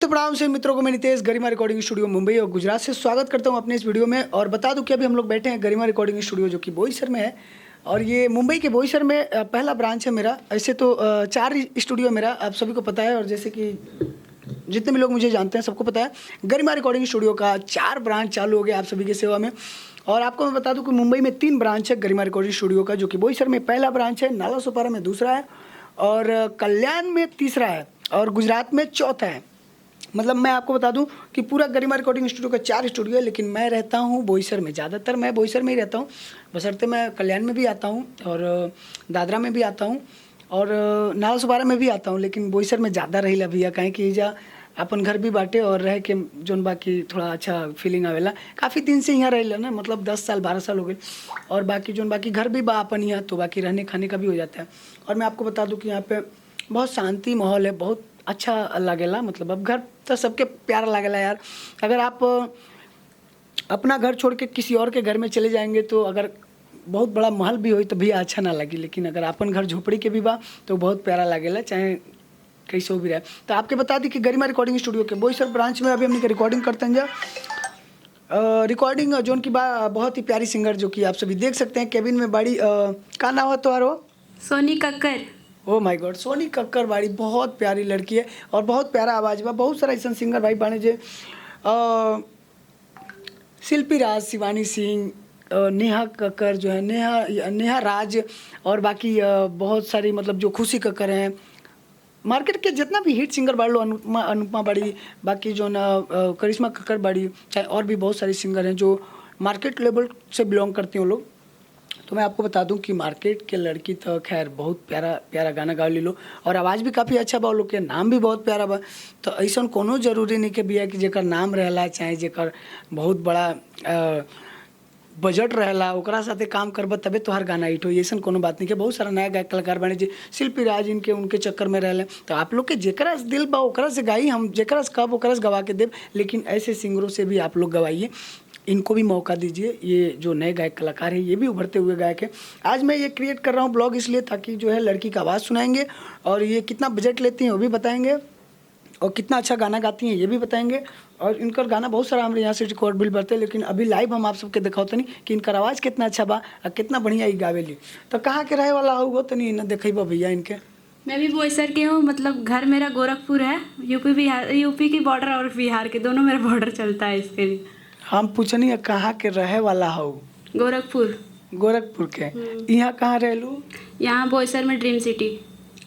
तो प्रणाम से मित्रों को मैं नितेश गरिमा रिकॉर्डिंग स्टूडियो मुंबई और गुजरात से स्वागत करता हूं अपने इस वीडियो में। और बता दूं कि अभी हम लोग बैठे हैं गरिमा रिकॉर्डिंग स्टूडियो जो कि बोईसर में है। और ये मुंबई के बोईसर में पहला ब्रांच है मेरा। ऐसे तो 4 स्टूडियो मेरा आप सभी को पता है, और जैसे कि जितने भी लोग मुझे जानते हैं सबको पता है गरिमा रिकॉर्डिंग स्टूडियो का 4 ब्रांच चालू हो गया आप सभी की सेवा में। और आपको मैं बता दूं कि मुंबई में 3 ब्रांच है गरिमा रिकॉर्डिंग स्टूडियो का, जो कि बोईसर में पहला ब्रांच है, नाला सोपारा में दूसरा है, और कल्याण में तीसरा है, और गुजरात में चौथा है। मतलब मैं आपको बता दूं कि पूरा गरिमा रिकॉर्डिंग स्टूडियो का 4 स्टूडियो है, लेकिन मैं रहता हूं बोईसर में। ज़्यादातर मैं बोईसर में ही रहता हूं, बशर्ते मैं कल्याण में भी आता हूं और दादरा में भी आता हूं और नाला सोपारा में भी आता हूं, लेकिन बोईसर में ज़्यादा रही भैया, काहे कि जा अपन घर भी बाटे और रह के जोन बाकी थोड़ा अच्छा फीलिंग आवेला। काफ़ी दिन से यहाँ रह ना, मतलब 10 साल 12 साल हो गए, और बाकी जोन बाकी घर भी बा अपन यहाँ, तो बाकी रहने खाने का भी हो जाता है। और मैं आपको बता दूँ कि यहाँ पे बहुत शांति माहौल है, बहुत अच्छा लगेला। मतलब अब घर तो सबके प्यारा लगेला यार। अगर आप अपना घर छोड़ के किसी और के घर में चले जाएंगे तो अगर बहुत बड़ा महल भी हो तो भी अच्छा ना लगे, लेकिन अगर अपन घर झोपड़ी के भी बा तो बहुत प्यारा लगेला, चाहे कैसे हो भी रहे। तो आपके बता दी कि गरिमा रिकॉर्डिंग स्टूडियो के बोईसर ब्रांच में अभी हमने रिकॉर्डिंग करते हैं। रिकॉर्डिंग जोन की बहुत ही प्यारी सिंगर जो कि आप सभी देख सकते हैं केबिन में बड़ी का नाम है तुम्हारा? सोनी कक्कर। ओ माय गॉड, सोनी कक्कर बाड़ी बहुत प्यारी लड़की है और बहुत प्यारा आवाज़ बा। बहुत सारा ऐसा सिंगर भाई बाने जे शिल्पी राज, शिवानी सिंह, नेहा कक्कर जो है, नेहा राज, और बाकी बहुत सारी मतलब जो खुशी कक्कर हैं। मार्केट के जितना भी हिट सिंगर बाड़ लो, अनुपमा बाड़ी, बाकी जो ना करिश्मा कक्कर बाड़ी, चाहे और भी बहुत सारे सिंगर हैं जो मार्केट लेवल से बिलोंग करती हैं वो लोग। तो मैं आपको बता दूं कि मार्केट के लड़की तो खैर बहुत प्यारा प्यारा गाना गा ली लो, और आवाज़ भी काफ़ी अच्छा बा, लोग के नाम भी बहुत प्यारा बा। तो ऐसा कोनो जरूरी नहीं कि भैया कि जेकर नाम रहला, चाहे जेकर बहुत बड़ा बजट रहला ओकरा साथे काम करब तबे तोहार गाना हिट हो, ऐसा कोनो बात नहीं कि बहुत सारा नया गायक कलाकार बने जे शिल्पी राज इनके उनके चक्कर में रहले। तो आप लोग के जेकरा से दिल बा ओकरा से गाई, हम जेकरा से कब ओकरा से गवा के देव, लेकिन ऐसे सिंगरों से भी आप लोग गवाइए, इनको भी मौका दीजिए। ये जो नए गायक कलाकार हैं ये भी उभरते हुए गायक हैं। आज मैं ये क्रिएट कर रहा हूँ ब्लॉग इसलिए ताकि जो है लड़की का आवाज़ सुनाएंगे, और ये कितना बजट लेती हैं वो भी बताएंगे, और कितना अच्छा गाना गाती हैं ये भी बताएंगे। और इनका गाना बहुत सारा हमारे यहाँ से रिकॉर्ड भी बढ़ते हैं, लेकिन अभी लाइव हम आप सबके दिखाते नहीं कि इनका आवाज़ कितना अच्छा बा और कितना बढ़िया ही गावेली। तो कहाँ के रहे वाला होगा तो नहीं ना देखेबा भैया इनके। मैं भी बोईसर की हूँ, मतलब घर मेरा गोरखपुर है। यूपी की बॉर्डर और बिहार के दोनों मेरा बॉर्डर चलता है, इसके लिए हम पूछनी है कहाँ के रहे वाला हो? गोरखपुर। गोरखपुर के। यहाँ कहाँ रहलू? यहाँ बोईसर में ड्रीम सिटी।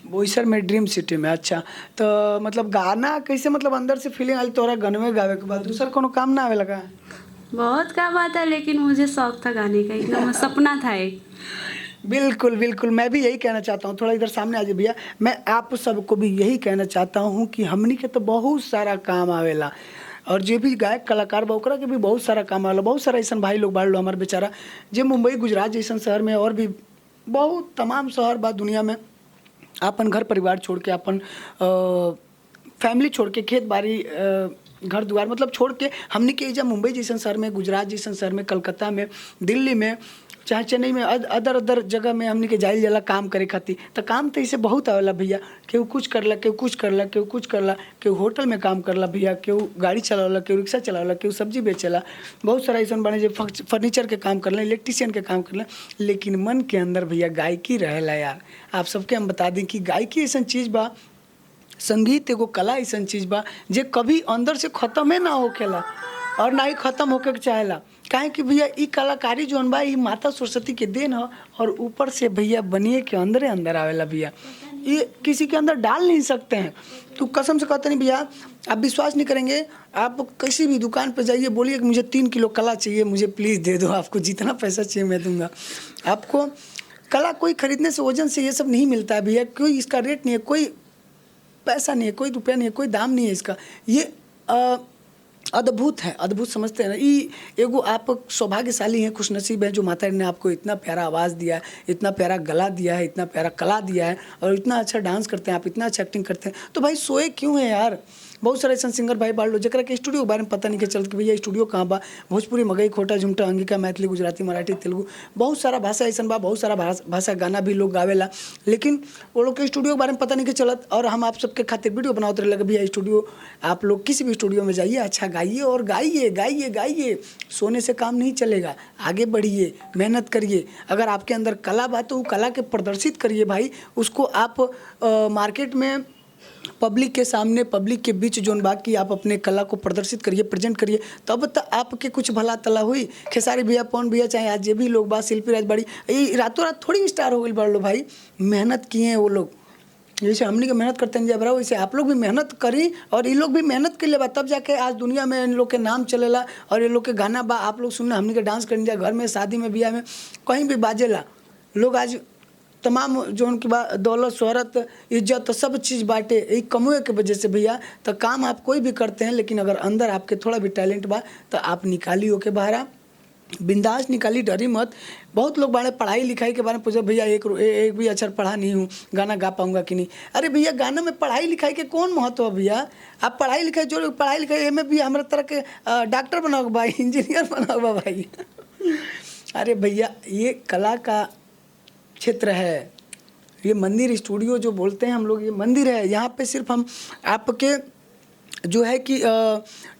बोईसर में ड्रीम सिटी में। अच्छा, तो मतलब गाना कैसे, मतलब अंदर से फीलिंग आई तोरा गनवे गावे के बाद दूसरा कोनो काम ना आवे लगा? बहुत का बात है, लेकिन मुझे शौक था गाने का, एकदम सपना था एक। बिल्कुल बिल्कुल, मैं भी यही कहना चाहता हूँ। थोड़ा इधर सामने आ जाए भैया। मैं आप सबको भी यही कहना चाहता हूँ कि हमनी के तो बहुत सारा काम आवेला, और जो भी गायक कलाकार बा ओकरा के भी बहुत सारा काम आवेला। बहुत सारा ऐसा भाई लोग बाड़ लो हमारे बेचारा जो मुंबई गुजरात जैसा शहर में, और भी बहुत तमाम शहर बा दुनिया में, अपन घर परिवार छोड़ के, अपन फैमिली छोड़ के, खेत बाड़ी घर द्वार मतलब छोड़ के हमने के जब मुंबई जैसा शहर में, गुजरात जैसा शहर में, कलकत्ता में, दिल्ली में, चाहे चेन्नई में, अदर अदर जगह में हमने के जाइल जाला काम करे खातिर। तो काम तो इसे बहुत आवेला भैया। केहू कुछ करला, केहू कुछ करला, केहू कुछ करला, केहू होटल में काम करला भैया, केहू गाड़ी चलावला, केहू रिक्शा चलावला, केहू सब्जी बेचेला। बहुत सारा ऐसा बने जो फर्नीचर के काम करला, इलेक्ट्रिशियन के काम करला, लेकिन मन के अंदर भैया गायकी रहेला यार। आप सबके हम बता दें कि गायकी ऐसा चीज़ बा, संगीत एगो कला ऐसा चीज़ बा जे कभी अंदर से ख़त्म ना होखेला और ना ही ख़त्म होके चाहेला। काहे कि भैया ई कलाकारी जौन बा ई माता सरस्वती के देन ह, और ऊपर से भैया बनिए के अंदर अंदर आवेला भैया। ये किसी के अंदर डाल नहीं सकते हैं। तो कसम से कहते नहीं भैया, आप विश्वास नहीं करेंगे। आप किसी भी दुकान पर जाइए, बोलिए कि मुझे 3 किलो कला चाहिए, मुझे प्लीज़ दे दो, आपको जितना पैसा चाहिए मैं दूंगा। आपको कला कोई खरीदने से, वजन से ये सब नहीं मिलता है भैया। कोई इसका रेट नहीं है, कोई पैसा नहीं है, कोई रुपया नहीं है, कोई दाम नहीं है इसका। ये अद्भुत है, अद्भुत समझते हैं ना। ये एगो आप सौभाग्यशाली हैं, खुशनसीब हैं जो माता ने आपको इतना प्यारा आवाज़ दिया है, इतना प्यारा गला दिया है, इतना प्यारा कला दिया है, और इतना अच्छा डांस करते हैं आप, इतना अच्छा एक्टिंग करते हैं। तो भाई सोए क्यों है यार? बहुत सारे ऐसा सिंगर भाई बाड़ लो जरा के स्टूडियो के बारे में पता नहीं के चलत कि भैया स्टूडियो कहाँ बा। भोजपुरी, मगही, खोटा, झुमटा, अंगिका, मैथिली, गुजराती, मराठी, तेलुगु, बहुत सारा भाषा ऐसा बा, बहुत सारा भाषा गाना भी लोग गावेला, लेकिन वो लोग के स्टूडियो के बारे में पता नहीं के चलत। और हम आप सबके खातिर वीडियो बनाते रहे भैया स्टूडियो, आप लोग किसी भी स्टूडियो में जाइए, अच्छा गाइए और गाइए गाइए गाइए। सोने से काम नहीं चलेगा, आगे बढ़िए, मेहनत करिए। अगर आपके अंदर कला बा तो वो कला के प्रदर्शित करिए भाई, उसको आप मार्केट में पब्लिक के सामने, पब्लिक के बीच जोन बा कि आप अपने कला को प्रदर्शित करिए, प्रेजेंट करिए, तब तो आपके कुछ भला तला हुई। खेसारी भैया, पवन भैया, चाहे आज जे भी लोग बा, शिल्पी राज बड़ी, ये रातों रात थोड़ी स्टार हो गई बड़ लो भाई, मेहनत किए हैं वो लोग। जैसे हमने की मेहनत करते हैं जब रहा वैसे आप लोग भी मेहनत करी, और ये लोग भी मेहनत कर ले बा, तब जाके आज दुनिया में इन लोग के नाम चलेला। और ये लोग के गाना बा आप लोग सुनना, हमने के डांस करने जा, घर में, शादी में, ब्याह में, कहीं भी बाजेला। लोग आज तमाम जो उनकी बात, दौलत, शोहरत, इज्जत, सब चीज़ बांटे एक कमुए के वजह से भैया। तो काम आप कोई भी करते हैं, लेकिन अगर अंदर आपके थोड़ा भी टैलेंट बा तो आप निकालियो के बाहर, बिंदास निकाली, डरी मत। बहुत लोग बारे पढ़ाई लिखाई के बारे में पूछे, भैया एक भी अक्षर पढ़ा नहीं हूँ, गाना गा पाऊंगा कि नहीं। अरे भैया गाना में पढ़ाई लिखाई के कौन महत्व है भैया। आप पढ़ाई लिखाई, जो पढ़ाई लिखाई में भी हमारे तरह के डॉक्टर बनाओगे भाई, इंजीनियर बनाओगे भाई। अरे भैया ये कला का क्षेत्र है, ये मंदिर स्टूडियो जो बोलते हैं हम लोग, ये मंदिर है। यहाँ पे सिर्फ हम आपके जो है कि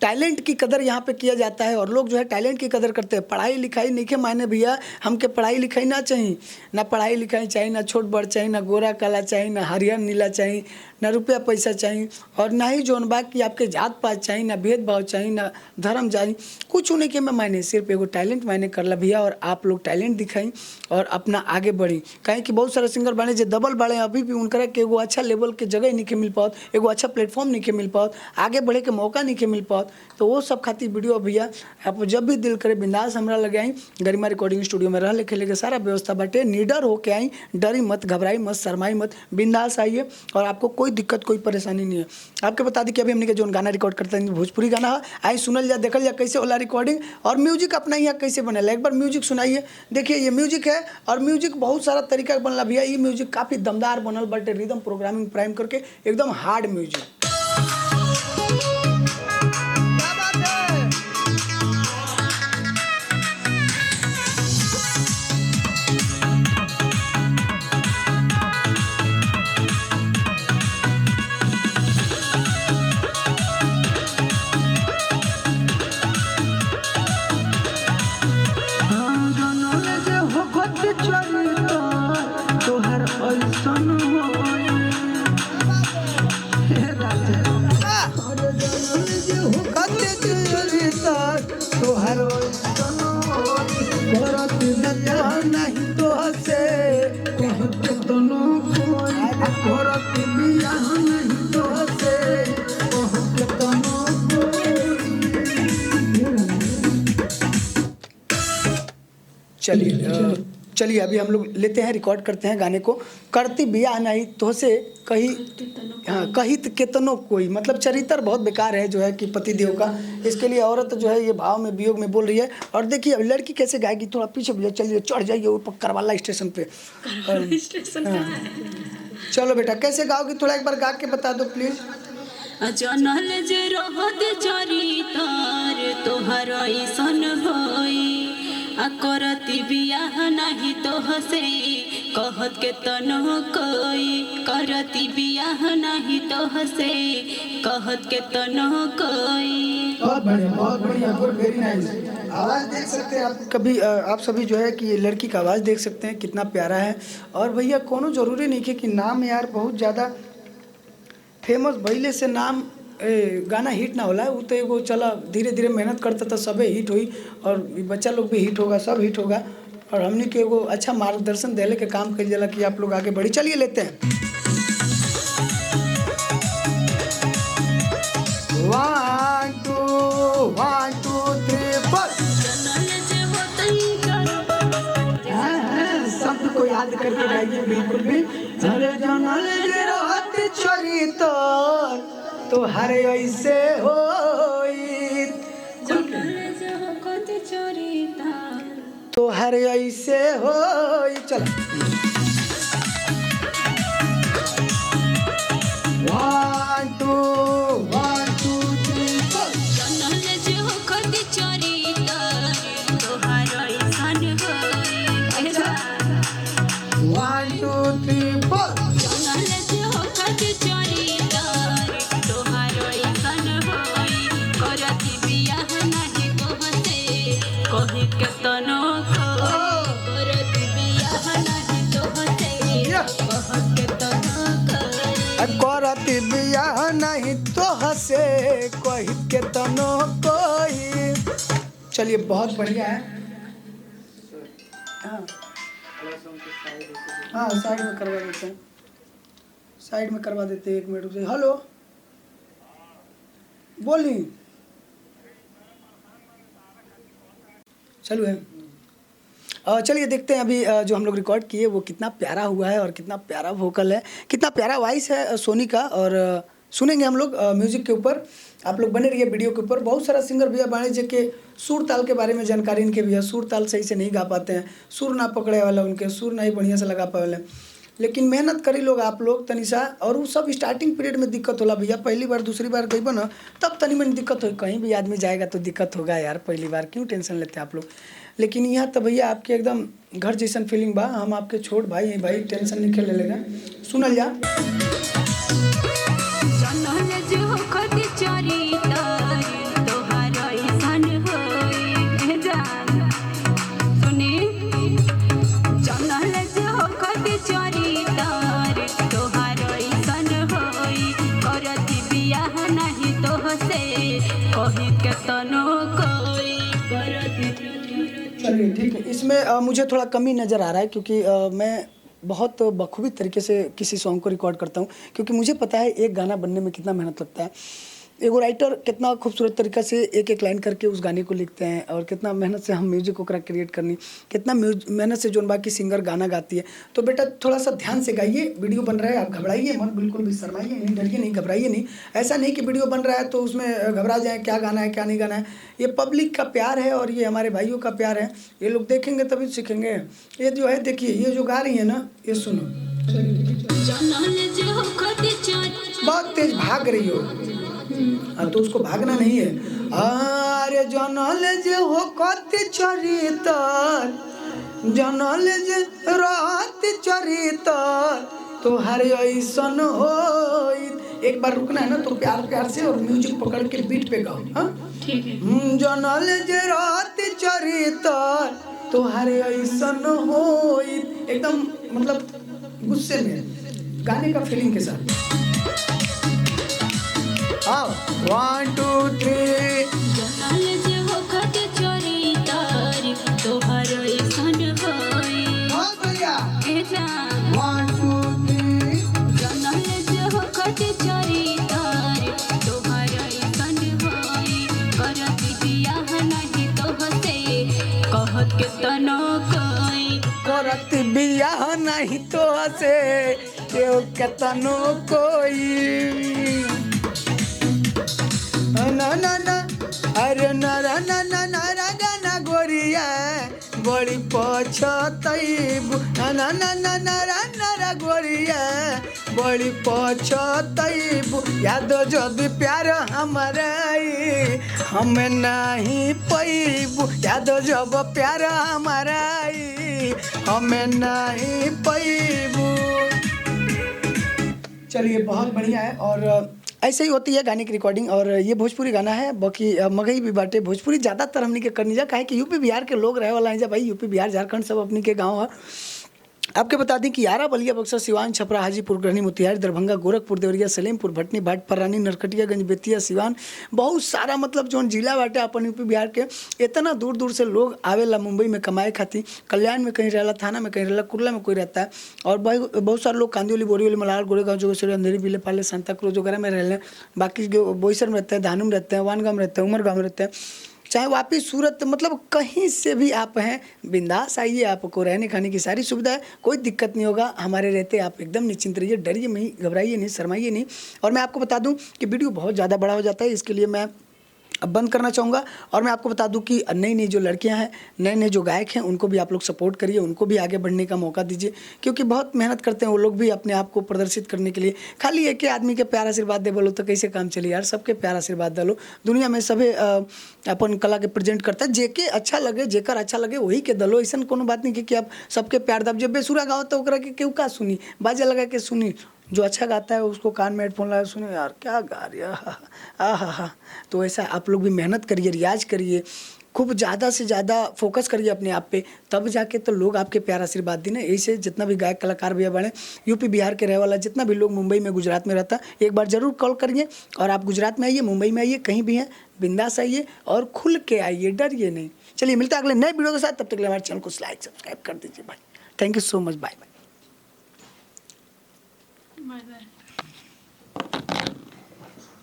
टैलेंट की कदर यहाँ पे किया जाता है, और लोग जो है टैलेंट की कदर करते हैं। पढ़ाई लिखाई नहीं के मायने भैया, हमके पढ़ाई लिखाई ना चाहिए, ना पढ़ाई लिखाई चाहिए, ना छोट बड़ चाहिए, ना गोरा काला चाहिए, ना हरियर नीला चाहिए, ना रुपया पैसा चाहिए, और ना ही जोन बा कि आपके जात पात चाहिए, ना भेदभाव चाहिए, ना धर्म चाहिए, कुछ उन्हीं के में मायने, सिर्फ एगो टैलेंट मायने करला भैया। और आप लोग टैलेंट दिखाई और अपना आगे बढ़ी, कहें कि बहुत सारे सिंगर बने जो दबल बड़े अभी भी उनका के एगो अच्छा लेवल के जगह नहीं के मिल पाओ, एगो अच्छा प्लेटफॉर्म नहीं के मिल पाओ, आगे बढ़े के मौका नहीं के मिल पाओ। तो वो सब खातिर वीडियो भैया आप जब भी दिल करे बिंदास हमरा लगे आई, गरिमा रिकॉर्डिंग स्टूडियो में रह लिखे लेके सारा व्यवस्था बाटे, निडर होके आई, डरी मत, घबराई मत, शर्माई मत, बिंदास आइए, और आपको कोई दिक्कत कोई परेशानी नहीं है। आपके बता दी कि अभी हमने के जो गाना रिकॉर्ड करते हैं भोजपुरी गाना है, आई सुनल जा, देखल जा कैसे होला रिकॉर्डिंग, और म्यूजिक अपना यहाँ कैसे बनेला, एक बार म्यूजिक सुनाइए। देखिए ये म्यूजिक है, और म्यूजिक बहुत सारा तरीका बनला भैया। ये म्यूजिक काफ़ी दमदार बनल बाटे, रिदम प्रोग्रामिंग प्राइम करके एकदम हार्ड म्यूजिक। चलिए अभी हम लोग लेते हैं, रिकॉर्ड करते हैं गाने को। करती बिया नहीं तो से कही, हाँ कहित केतनो कोई, मतलब चरित्र बहुत बेकार है जो है कि पति देव का, इसके लिए औरत जो है ये भाव में वियोग में बोल रही है। और देखिए लड़की कैसे गाएगी, थोड़ा पीछे भैया चलिए, चढ़ जाइए ऊपर करवाला स्टेशन पे। चलो बेटा कैसे गाओगी, थोड़ा एक बार गा के बता दो प्लीज। जनल जे रहत चरितार तोहर ऐसन होई, आ करती बियाह नहीं तो हसे कहत के तनो कोई, करती बियाह नहीं तो हसे कहत के तनो कोई। बहुत बढ़िया गुड, वेरी नाइस। आवाज़ देख सकते हैं आप, कभी आप सभी जो है कि ये लड़की का आवाज़ देख सकते हैं कितना प्यारा है। और भैया कोनो जरूरी नहीं है कि नाम यार बहुत ज़्यादा फेमस भइले से नाम गाना हिट ना होला, वो तो एगो चला धीरे धीरे मेहनत करता तो सबे हिट हुई, और बच्चा लोग भी हिट होगा, सब हिट होगा। और हमने के एगो अच्छा मार्गदर्शन देने के काम कर जाला कि आप लोग आगे बढ़ी। चलिए लेते हैं 1 2 3 4। शब्द को याद करके गाइए बिल्कुल भी। अरे जनल जे रहत चरितार तो हर ऐसे होई, तो हर ऐसे होई। चल 1 2 1 से कही के तनो कोई। चलिए बहुत बढ़िया है। हाँ हाँ साइड में करवा देते हैं, साइड में करवा देते हैं, 1 मिनट रुक जाइए। हेलो बोली चलो है। चलिए देखते हैं अभी जो हम लोग रिकॉर्ड किए वो कितना प्यारा हुआ है और कितना प्यारा वोकल है, कितना प्यारा वॉइस है सोनी का। और सुनेंगे हम लोग म्यूजिक के ऊपर, आप लोग बने रहिए वीडियो के ऊपर। बहुत सारा सिंगर भैया वाणिज्य के सुर ताल के बारे में जानकारी इनके भैया, सुर ताल सही से नहीं गा पाते हैं, सुर ना पकड़े वाला उनके, सुर नहीं बढ़िया से लगा पाए वाले, लेकिन मेहनत करी लोग आप लोग तनिषा। और वो सब स्टार्टिंग पीरियड में दिक्कत होला भैया, पहली बार दूसरी बार गई ना तब तनी मन दिक्कत हो, कहीं भी आदमी जाएगा तो दिक्कत होगा यार, पहली बार क्यों टेंशन लेते हैं आप लोग। लेकिन यहाँ तो भैया आपके एकदम घर जैसन फीलिंग बा, हम आपके छोट भाई हैं भाई, टेंशन नहीं खेले लेगा। सुनल जा चलिए ठीक है। इसमें मुझे थोड़ा कमी नज़र आ रहा है क्योंकि मैं बहुत बखूबी तरीके से किसी सॉन्ग को रिकॉर्ड करता हूँ, क्योंकि मुझे पता है एक गाना बनने में कितना मेहनत लगता है। एगो राइटर कितना खूबसूरत तरीका से एक एक लाइन करके उस गाने को लिखते हैं, और कितना मेहनत से हम म्यूजिक को क्रिएट करनी, कितना मेहनत से जो बाकी सिंगर गाना गाती है। तो बेटा थोड़ा सा ध्यान से गाइए, वीडियो बन रहा है, आप घबराइए मत, बिल्कुल भी शर्माइए नहीं, डरिए नहीं, घबराइए नहीं। ऐसा नहीं कि वीडियो बन रहा है तो उसमें घबरा जाए, क्या गाना है क्या नहीं गाना है। ये पब्लिक का प्यार है और ये हमारे भाइयों का प्यार है, ये लोग देखेंगे तभी सीखेंगे। ये जो है देखिए, ये जो गा रही है ना, ये सुनो, बहुत तेज भाग रही हो, तो उसको भागना नहीं है। अरे जनल जे हो कति चरितर, जनल जे रात चरितर तोहारे ऐसन हो। एक बार रुकना है ना तो प्यार प्यार से और म्यूजिक पकड़ के बीट पे गाओ। हाँ ठीक है। जनल जे रात चरितर तोहारे ऐसन हो, एकदम मतलब गुस्से में, गाने का फीलिंग के साथ। 1 2 3 बहुत बढ़िया। 1 2 3 करत बियाह नहीं तो से केहू केतनो कोई। ना ना ना अरे ना ना ना ना ना गाना गोरिया बड़ी पछतैबू, ना ना ना ना ना गोरिया बड़ी पछतैबू। याद जदि प्यार हमारा हमें नहीं पैबू, याद जब प्यार हमारा हमें नहीं पैबू। चलिए बहुत बढ़िया है। और ऐसे ही होती है गाने की रिकॉर्डिंग। और ये भोजपुरी गाना है, बाकी मगही भी बाटे, भोजपुरी ज़्यादातर हमने के करनी जा, काहे कि यूपी बिहार के लोग रहे वाला है जा भाई, यूपी बिहार झारखंड सब अपनी के गाँव है। आपके बता दें कि यारा, बलिया, बक्सर, सिवान, छपरा, हाजीपुर, गढ़नी, मोतिहारी, दरभंगा, गोरखपुर, देवरिया, सलेमपुर, भटनी, भाट, परानी, नरकटियागंज, बेतिया, सिवान, बहुत सारा मतलब जो जिला बाटे अपन यूपी बिहार के, इतना दूर दूर से लोग आवेला मुंबई में कमाए खातिर। कल्याण में कहीं रहला, थाना में कहीं रहला, कुर्ला में कोई रहता है, और बहुत सारे लोग कांदिवली, बोरीवली, मलार, गोरेगांव, जोगेश्वरी, अंधेरी, बिले पाले, सांता क्रूज वगैरह में रह रहे हैं। बाकी बोईसर में रहते हैं, धानू में रहते हैं, वानगांव में रहते हैं, उमरगांव में रहते हैं, चाहे वापी, सूरत, मतलब कहीं से भी आप हैं, बिंदास आइए, आपको रहने खाने की सारी सुविधा है, कोई दिक्कत नहीं होगा। हमारे रहते आप एकदम निश्चिंत रहिए, डरिए नहीं, घबराइए नहीं, शर्माइए नहीं। और मैं आपको बता दूं कि वीडियो बहुत ज़्यादा बड़ा हो जाता है, इसके लिए मैं अब बंद करना चाहूँगा। और मैं आपको बता दूं कि नई नई जो लड़कियां हैं, नए नए जो गायक हैं, उनको भी आप लोग सपोर्ट करिए, उनको भी आगे बढ़ने का मौका दीजिए, क्योंकि बहुत मेहनत करते हैं वो लोग भी अपने आप को प्रदर्शित करने के लिए। खाली एक ही आदमी के प्यार आशीर्वाद दे बोलो तो कैसे काम चले यार, सबके प्यार आशीर्वाद डालो। दुनिया में सभी अपन कला के प्रेजेंट करता है, जेके अच्छा लगे, जेकर अच्छा लगे वही के दलो। ऐसा कोनो बात नहीं कि आप सबके प्यार दब, जब बेसुरा गाओ तो ओकरा के केहू का सुनी, बाजा लगा के सुनी, जो अच्छा गाता है उसको कान में हेडफोन लगा सुने, यार क्या गा रही है, हा। तो ऐसा आप लोग भी मेहनत करिए, रियाज करिए, खूब ज़्यादा से ज़्यादा फोकस करिए अपने आप पे, तब जाके तो लोग आपके प्यार आशीर्वाद दी ना। ऐसे जितना भी गायक कलाकार भैया बने, यूपी बिहार के रहे वाला जितना भी लोग मुंबई में गुजरात में रहता, एक बार ज़रूर कॉल करिए। और आप गुजरात में आइए, मुंबई में आइए, कहीं भी हैं बिंदास आइए और खुल के आइए, डरिए नहीं। चलिए मिलता है अगले नए वीडियो के साथ, तब तक के लिए हमारे चैनल को लाइक सब्सक्राइब कर दीजिए भाई। Thank you so much, by by. By by.